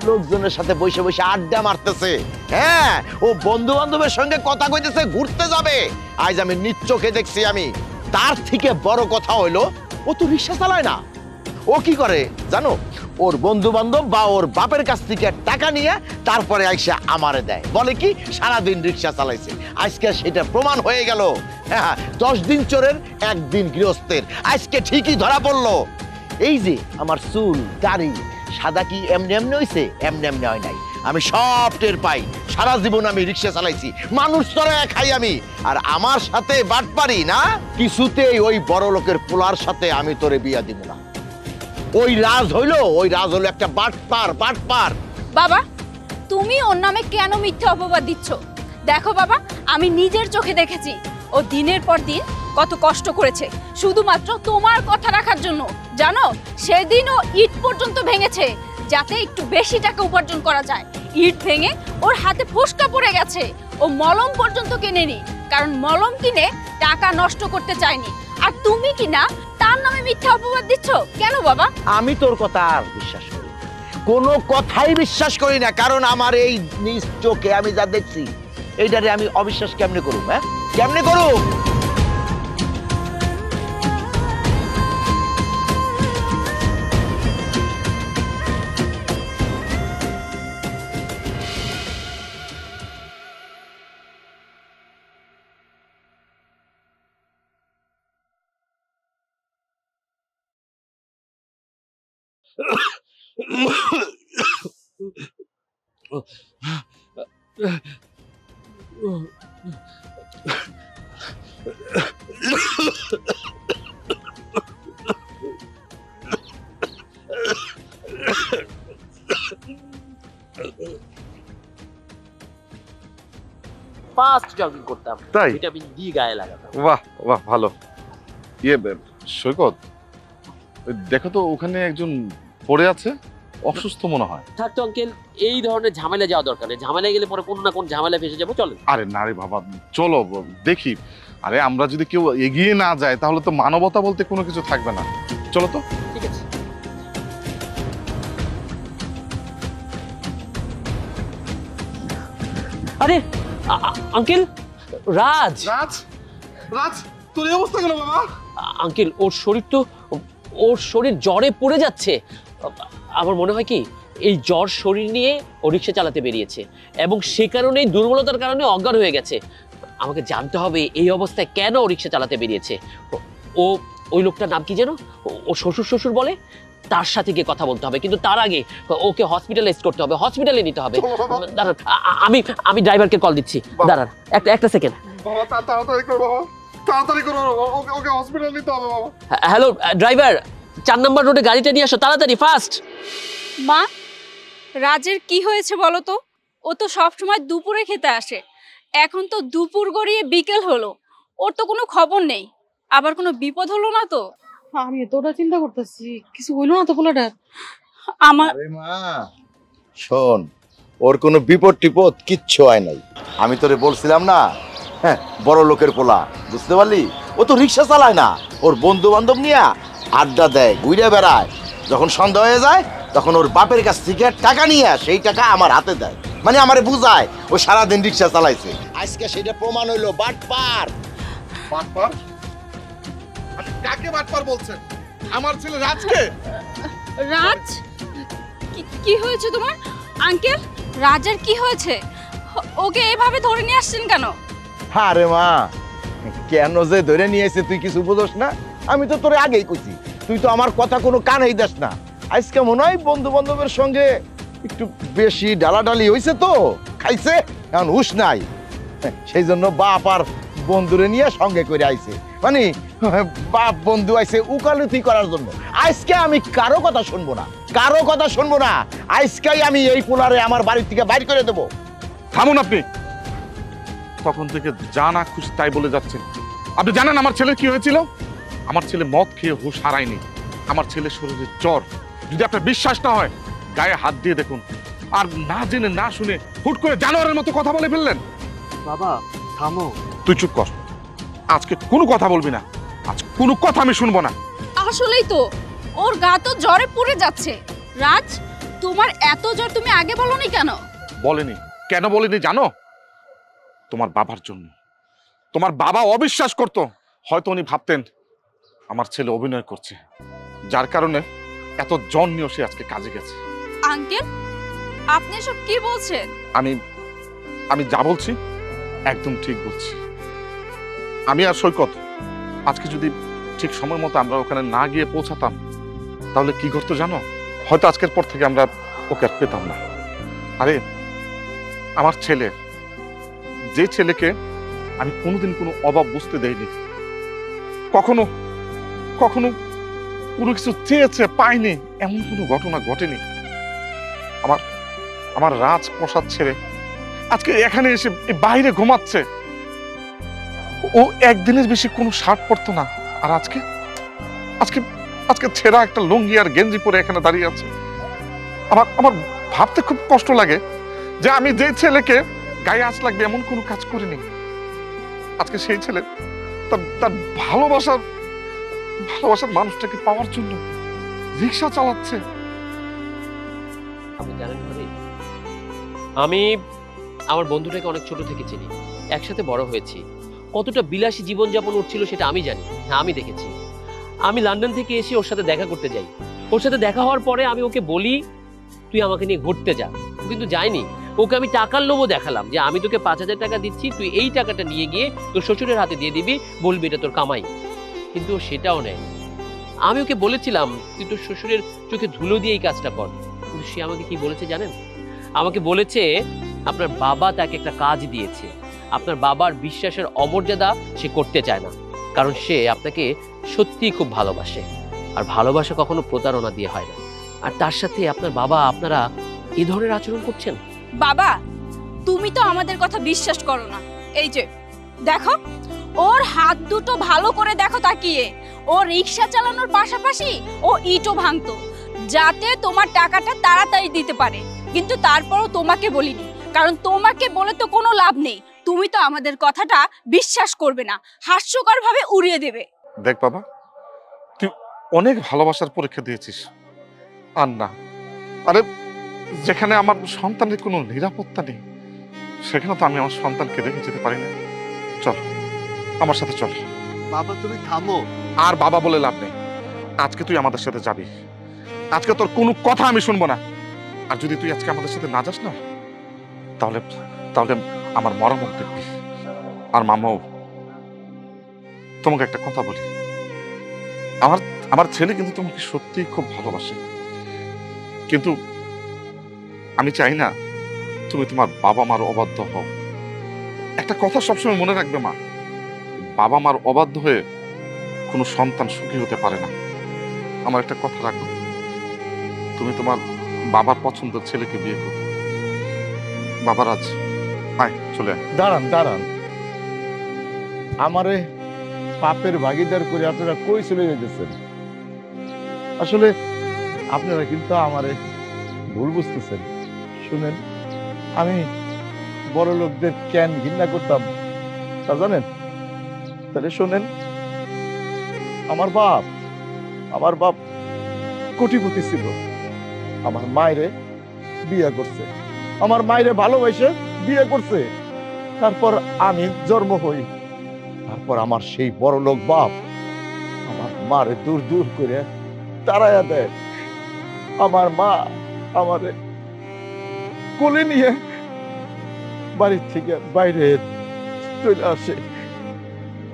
লোকজনের সাথে বসে বসে আড্ডা মারতেছে। হ্যাঁ, ও বন্ধু বান্ধবের সঙ্গে কথা কইতেছে, ঘুরতে যাবে। আজ আমি নিজ চোখে দেখছি। আমি তার থেকে বড় কথা হইলো ও তো রিক্সা চালায় না। ও কি করে জানো? ওর বন্ধু বান্ধব বা ওর বাপের কাছ থেকে টাকা নিয়ে তারপরে আইসা আমারে দেয়, বলে কি সারাদিন রিক্সা চালাইছে। আজকে সেটা প্রমাণ হয়ে গেল। হ্যাঁ, 10 দিন চোরের 1 দিন গৃহস্থের। আজকে ঠিকই ধরা পড়লো। এই যে আমার চুল দাড়ি সাদা কি এমনি এমনি হইছে? এমনি এমনি হয় নাই। আমি সব টের পাই। সারা জীবন আমি রিক্সা চালাইছি, মানুষ চড়ায় খাই আমি। আর আমার সাথে বাটপারি না, কিছুতেই ওই বড় লোকের পোলার সাথে আমি তোরে বিয়া দিব না। ওই রাজ হইলো একটা বাটপার। বাবা, তুমি ওর নামে কেন মিথ্যা অপবাদ দিচ্ছ? দেখো বাবা, আমি নিজের চোখে দেখেছি ও দিনের পর দিন কত কষ্ট করেছে শুধুমাত্র তোমার কথা রাখার জন্য। জানো, সেদিনও ইট পর্যন্ত ভেঙেছে যাতে একটু বেশি টাকা উপার্জন করা যায়। ইট ভেঙে ওর হাতে ফোসকা পড়ে গেছে। ও মলম পর্যন্ত কেনেনি, কারণ মলম কিনে টাকা নষ্ট করতে চায়নি। আর তুমি কি না তার নামে মিথ্যা অপবাদ দিচ্ছ কেন বাবা? আমি তোর কথা আর বিশ্বাস করি না, কোনো কথাই বিশ্বাস করি না। কারণ আমার এই নিজ চোখে আমি যা দেখছি, এইটারে আমি অবিশ্বাস কেমনে করুম? হ্যাঁ, কেমনে করুম? ফাস্ট জগিং করতাম, তাই? ভিটামিন ডি গায়ে লাগাতাম। বাহ বাহ, ভালো। সৈকত, দেখো তো ওখানে একজন পড়ে আছে, অসুস্থ মনে হয়। থাকতো আঙ্কেল, এই ধরনের ঝামেলা যাওয়া দরকার নেই। ঝামেলায় গেলে পরে কোনো না কোন ঝামেলা ফেসে যাবো। চলেন। আরে না রে বাবা, চলো দেখি। আরে আমরা যদি কেউ এগিয়ে না যায় তাহলে তো মানবতা বলতে কোনো কিছু থাকবে না। চলো তো। ঠিক আছে। আরে আঙ্কেল, রাজ। রাজ, তোর এই অবস্থা কেন বাবা? আঙ্কেল, ওর শরীর জ্বরে পড়ে যাচ্ছে। আমার মনে হয় কি এই জ্বর শরীর নিয়ে ও রিক্সা চালাতে বেরিয়েছে এবং সে কারণেই দুর্বলতার কারণে অজ্ঞান হয়ে গেছে। আমাকে জানতে হবে এই অবস্থায় কেন ও রিক্সা চালাতে বেরিয়েছে। ও ওই লোকটার নাম কি যেন? ও শ্বশুর বলে। তার সাথে গিয়ে কথা বলতে হবে, কিন্তু তার আগে ওকে হসপিটালাইজ করতে হবে, হসপিটালে নিতে হবে। দাঁড়ান, আমি ড্রাইভারকে কল দিচ্ছি। দাঁড়ান একটা সেকেন্ড। বাবা তাড়াতাড়ি করো বাবা, তাড়াতাড়ি করো, ওকে হসপিটাল নিতে হবে বাবা। হ্যালো ড্রাইভার, 4 নম্বর রোডে গাড়িটা নিয়ে আসো তাড়াতাড়ি, ফাস্ট। মা, রাজের কি হয়েছে বলো তো? ও তো সবসময় দুপুরে খেতে আসে, এখন তো দুপুর গড়িয়ে বিকেল হলো, ওর তো কোনো খবর নেই। আবার কোনো বিপদ হলো না তো? আমি তো ওটা চিন্তা করতেছি, কিছু হইলো না তো পোলাটার? আমার আরে মা শোন, ওর কোনো বিপদ টিপদ কিচ্ছু হয় নাই। আমি তোরে বলছিলাম না, হ্যাঁ, বড় লোকের পোলা, বুঝতে পারলি? ও তো রিক্সা চালায় না, ওর বন্ধু বান্ধব নিয়ে আড্ডা দেয়, ঘুরে বেড়ায়। যখন সন্ধ্যা হয়ে যায় তখন ওর বাপের কাছ থেকে টাকা নিয়ে সেই টাকা আমার হাতে দেয়, মানে আমারে বুঝায় ও সারাদিন রিক্সা চালাইছে। আজকে সেটা প্রমাণ হইলো বাটপার। বাটপার? আপনি কাকে বাটপার বলছেন? আমার ছেলে রাজকে? রাজ, কি হয়েছে তোমার? আঙ্কেল, রাজের কি হয়েছে? ওকে এভাবে ধরে নিয়ে আসছেন কেন? আরে মা, কেন যে ধরে নিয়ে এসে তুই কিছু বুঝোস না? আমি তো তোরে আগেই কইছি, তুই তো আমার কথা কোনো কানেই দিস না। আজকে মনে হয় বন্ধু বান্ধবের সঙ্গে একটু বেশি ডালাডালি হয়েছে, তো খাইছে, এখন হুশ নাই। সেই জন্য বাপ আর বন্ধুরে নিয়ে সঙ্গে করে আইছে, মানে বাপ বন্ধু আইছে উকালতি করার জন্য। আজকে আমি কারো কথা শুনবো না, আজকেই আমি এই পোলারে আমার বাড়ি থেকে বাইর করে দেবো। থামুন আপনি, তখন থেকে যা না খুশি তাই বলে যাচ্ছেন। আপনি জানেন আমার ছেলের কি হয়েছিল? আমার ছেলে মদ খেয়ে হুঁশ হারায়নি, আমার ছেলের শরীরে জ্বর। যদি আপনার বিশ্বাস না হয় গায়ে হাত দিয়ে দেখুন। আর না জেনে না শুনে হুট করে জানোয়ারের মতো কথা বলে ফেললেন। বাবা থামো। তুই চুপ কর, আজকে কোনো কথা বলবি না, আজ কোনো কথা আমি শুনবো না। আসলেই তো ওর গা তো জ্বরে পড়ে যাচ্ছে। রাজ, তোমার এত জ্বর তুমি আগে বলনি কেন? বলেনি জানো? তোমার বাবার জন্য। তোমার বাবা অবিশ্বাস করতো হয়তো উনি ভাবতেন আমার ছেলে অভিনয় করছে, যার কারণে এত জন নিয়ে সে আজকে কাজে গেছে। আঙ্কেল, আপনি এসব কি বলছেন? আমি আমি যা বলছি একদম ঠিক বলছি। আমি আর সৈকত আজকে যদি ঠিক সময় মতো আমরা ওখানে না গিয়ে পৌঁছাতাম, তাহলে কি করতো জানো? হয়তো আজকের পর থেকে আমরা ওকে আর পেতাম না। আরে আমার ছেলে, যে ছেলেকে আমি কোনোদিন কোনো অভাব বুঝতে দেইনি, কখনো কখনো কোনো কিছু চেয়েছে পাইনি, এমন কোনো ঘটনা ঘটেনি। আমার রাজপ্রাসাদ ছেড়ে আজকে এখানে এসে বাইরে ঘুমাচ্ছে। ও একদিনের বেশি কোনো শার্ট পরতো না, আর আজকে আজকে আজকে ছেঁড়া একটা লুঙ্গি আর গেঞ্জি পরে এখানে দাঁড়িয়ে আছে। আমার ভাবতে খুব কষ্ট লাগে যে আমি যে ছেলেকে গায়ে আঁচ লাগবে এমন কোনো কাজ করিনি, আজকে সেই ছেলে তার ভালোবাসার মানুষটাকে পাওয়ার জন্য রিক্সা চালাচ্ছে। আপনি জানেন ভাই, আমি আমার বন্ধুটাকে অনেক ছোট থেকে চিনি, একসাথে বড় হয়েছি। কতটা বিলাসী জীবনযাপন ওর ছিল সেটা আমি জানি, হ্যাঁ আমি দেখেছি। আমি লন্ডন থেকে এসে ওর সাথে দেখা করতে যাই। ওর সাথে দেখা হওয়ার পরে আমি ওকে বলি তুই আমাকে নিয়ে ঘুরতে যা, কিন্তু যাইনি। ওকে আমি টাকার লোভও দেখালাম যে আমি তোকে 5,000 টাকা দিচ্ছি, তুই এই টাকাটা নিয়ে গিয়ে তোর শ্বশুরের হাতে দিয়ে দিবি, বলবি এটা তোর কামাই। কিন্তু ও সেটাও নেয়। আমি ওকে বলেছিলাম তুই তোর শ্বশুরের চোখে ধুলো দিয়ে এই কাজটা কর, কিন্তু সে আমাকে কি বলেছে জানেন? আমাকে বলেছে আপনার বাবা তাকে একটা কাজ দিয়েছে, আপনার বাবার বিশ্বাসের অমর্যাদা সে করতে চায় না, কারণ সে আপনাকে সত্যিই খুব ভালোবাসে, আর ভালোবাসা কখনো প্রতারণা দিয়ে হয় না। আর তার সাথে আপনার বাবা আপনারা এই ধরনের আচরণ করছেন। বাবা, তুমি তো আমাদের কথা বিশ্বাস করো না। এই যে দেখো, ওর হাত দুটো ভালো করে দেখো তাকিয়ে। ও রিক্সা চালানোর পাশাপাশি ও ইটও ভাঙতো, যাতে তোমার টাকাটা তাড়াতাড়ি দিতে পারে। কিন্তু তারপরও তোমাকে বলিনি, কারণ তোমাকে বলে তো কোনো লাভ নেই। তুমি তো আমাদের কথাটা বিশ্বাস করবে না, হাস্যকর ভাবে উড়িয়ে দেবে। দেখ বাবা, তুই অনেক ভালোবাসার পরীক্ষা দিয়েছিস, আর না। আরে যেখানে আমার সন্তানের কোনো নিরাপত্তা নেই, সেখানে তো আমি আমার সন্তানকে রেখে যেতে পারি না। চল আমার সাথে চল। বাবা তুমি থামো। আর বাবা বলে লাভ নেই, আজকে তুই আমাদের সাথে যাবি। আজকে তোর কোনো কথা আমি শুনবো না। আর যদি তুই আজকে আমাদের সাথে না যাস না, তাহলে তাহলে আমার মরামত দেখবি। আর মামাও, তোমাকে একটা কথা বলি, আমার ছেলে কিন্তু তোমাকে সত্যিই খুব ভালোবাসে, কিন্তু আমি চাই না তুমি তোমার বাবা মার অবাধ্য হও। একটা কথা সবসময় মনে রাখবে মা, বাবা মার অবাধ্য হয়ে কোনো সন্তান সুখী হতে পারে না। আমার একটা কথা রাখো, তুমি তোমার বাবার পছন্দের ছেলেকে বিয়ে করো। বাবা রাজ, আয় চলে আয়। দাঁড়ান দাঁড়ান, আমারে পাপের ভাগিদার করে আপনারা কই চলে যেতেছেন? আসলে আপনারা কিন্তু আমারে ভুল বুঝতেছেন। শুনেন, আমি বড় লোকদের কেন ঘৃণা করতাম তা জানেন? তাহলে শোনেন, আমার বাপ কোটিপতি ছিল, আমার মায়েরে বিয়ে করছে, আমার মায়েরে ভালোবাসে বিয়ে করছে। তারপর আমি জন্ম হই, তারপর আমার সেই বড় লোক বাপ আমার মারে দূর দূর করে তাড়াইয়া দেয়। আমার মা আমারে কোলে নিয়ে বাড়ির থেকে বাইরে চলে আসে।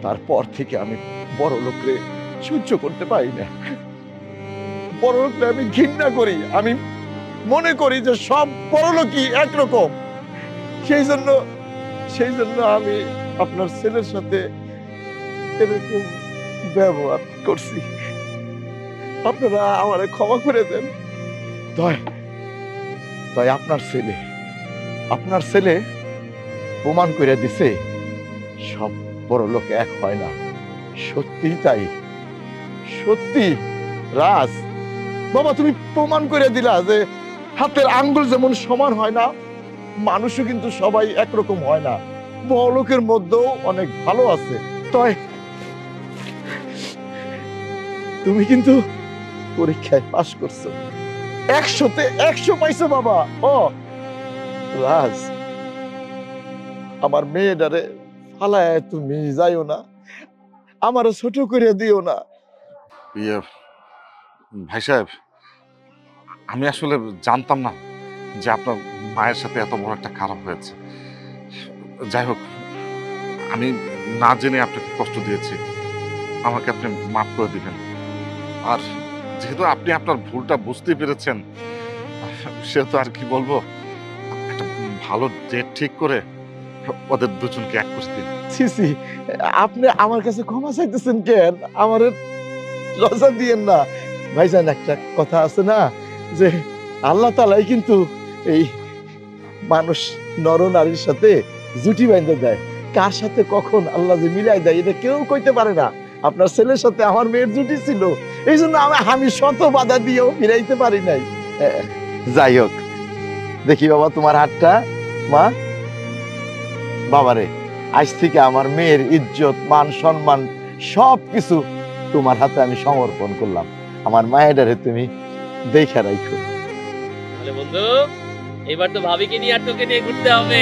তারপর থেকে আমি বড় লোকরে সহ্য করতে পারি না, বড় লোকরে আমি ঘৃণা করি। আমি মনে করি যে সব বড় লোকই একরকম। সেই জন্য আমি আপনার ছেলের সাথে এরকম ব্যবহার করছি। আপনারা আমারে ক্ষমা করে দেন। তাই আপনার ছেলে প্রমাণ করে দিছে সব বড় লোক এক হয় না। সত্যি তাই, সত্যি। রাজ বাবা, তুমি প্রমাণ করে দিলা যে হাতের আঙ্গুল যেমন সমান হয় না, মানুষও কিন্তু সবাই একরকম হয় না। বড় লোকের মধ্যেও অনেক ভালো আছে। তাই তুমি কিন্তু পরীক্ষায় পাশ করছো, 100-তে 100 পাইছো বাবা। ও রাজ, আমার মেয়েটারে ফালায় তুমি যাইও না। আমারও ছোট করে দিও না। ইয়ে, ভাই সাহেব, আমি আসলে জানতাম না যে আপনার মায়ের সাথে এত বড় একটা খারাপ হয়েছে। যাই হোক, আমি না জেনে আপনাকে কষ্ট দিয়েছি, আমাকে আপনি মাফ করে দিবেন। আর যেহেতু আপনি আপনার ভুলটা বুঝতে পেরেছেন, সেহেতু আর কি বলবো, একটা ভালো ডেট ঠিক করে ওদের দুজনকে এক করে দিন। সিসি, আপনি আমার কাছে ক্ষমা চাইতেছেন কেন? আমার লজ্জা দিয়েন না। ভাইজান, একটা কথা আছে না যে আল্লাহ তাআলাই কিন্তু এই মানুষ নর নারীর সাথে জুটি বাইন্ধে দেয়, কার সাথে কখন আল্লাহ যে মিলাই দেয় এটা কেউ কইতে পারে না। আপনার ছেলের সাথে আমার মেয়ের জুটি ছিল, এই জন্য আমি শত বাধা দিয়েও মিলাইতে পারি নাই। যাই হোক, দেখি বাবা তোমার হাতটা। মা, বাবারে, আজ থেকে আমার মেয়ের ইজ্জত, মান, সম্মান সবকিছু তোমার হাতে আমি সমর্পণ করলাম। আমার মায়েরারে তুমি দেখে রাখো। তাহলে বন্ধু, এবার তো ভাবিকে নিয়ে আর তোকে নিয়ে ঘুরতে হবে।